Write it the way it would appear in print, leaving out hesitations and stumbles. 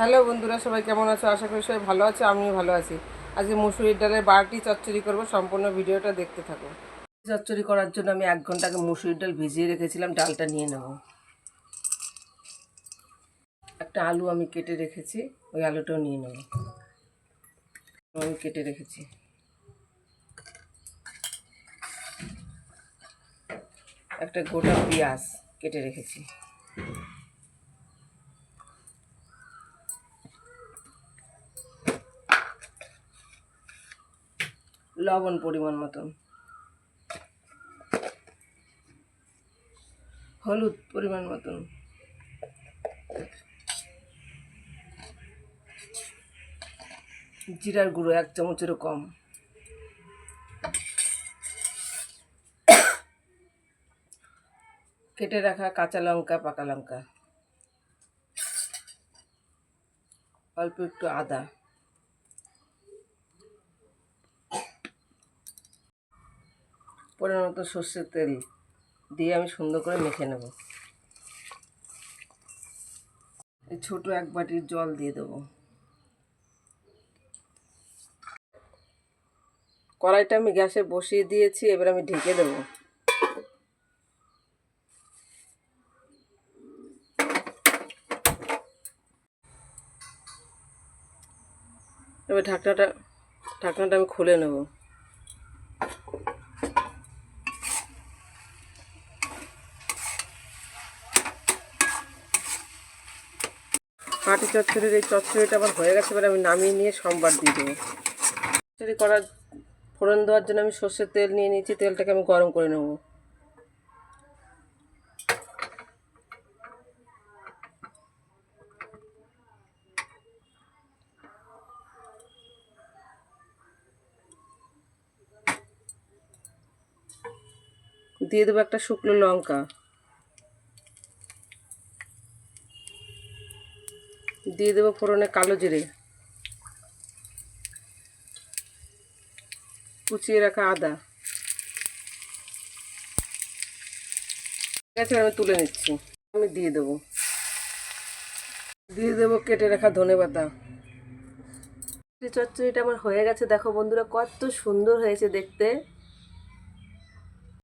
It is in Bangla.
হ্যালো বন্ধুরা, সবাই কেমন আছো? আশা করি সবাই ভালো আছে, আমিও ভালো আছি। আজকে মুসুরির ডালের বাটি চচ্চড়ি করব, সম্পূর্ণ ভিডিওটা দেখতে থাকো। চচ্চড়ি করার জন্য আমি 1 ঘন্টা আগে মুসুরির ডাল ভিজিয়ে রেখেছিলাম। ডালটা নিয়ে নেব। একটা আলু আমি কেটে রেখেছি, ওই আলুটাও নিয়ে নেব। আমি কেটে রেখেছি। একটা গোটা পেঁয়াজ কেটে রেখেছি। লবণ পরিমাণ মতন, হলুদ পরিমাণ মতন, জিরার গুঁড়ো 1 চামচেরও কম, কেটে রাখা কাঁচা লঙ্কা, পাকা লঙ্কা, অল্প একটু আদা, পরিমাণ মতো সর্ষের তেল দিয়ে আমি সুন্দর করে মেখে নেব। এই ছোট 1 বাটির জল দিয়ে দেবো। কড়াইটা আমি গ্যাসে বসিয়ে দিয়েছি, এবার আমি ঢেকে দেবো। এবার ঢাকনাটা আমি খুলে নেব। বাটি চচ্চড়ির এই চচ্চড়িটা আমার হয়ে গেছে, এবার আমি নামিয়ে নিয়ে সম্বার দিয়ে দেবো। চচ্চড়ি করার ফোড়ন দেওয়ার জন্য আমি সর্ষের তেল নিয়ে নিয়েছি, তেলটাকে আমি গরম করে নেব। দিয়ে দেবো একটা শুকনো লঙ্কা, দিয়ে দেবো ফোড়নে কালো জিরে, কুচিয়ে রাখা আদা। ঠিক আছে, আমি তুলে নিচ্ছি। আমি দিয়ে দেবো কেটে রাখা ধনেপাতা। চচ্চড়িটা আমার হয়ে গেছে, দেখো বন্ধুরা কত সুন্দর হয়েছে দেখতে।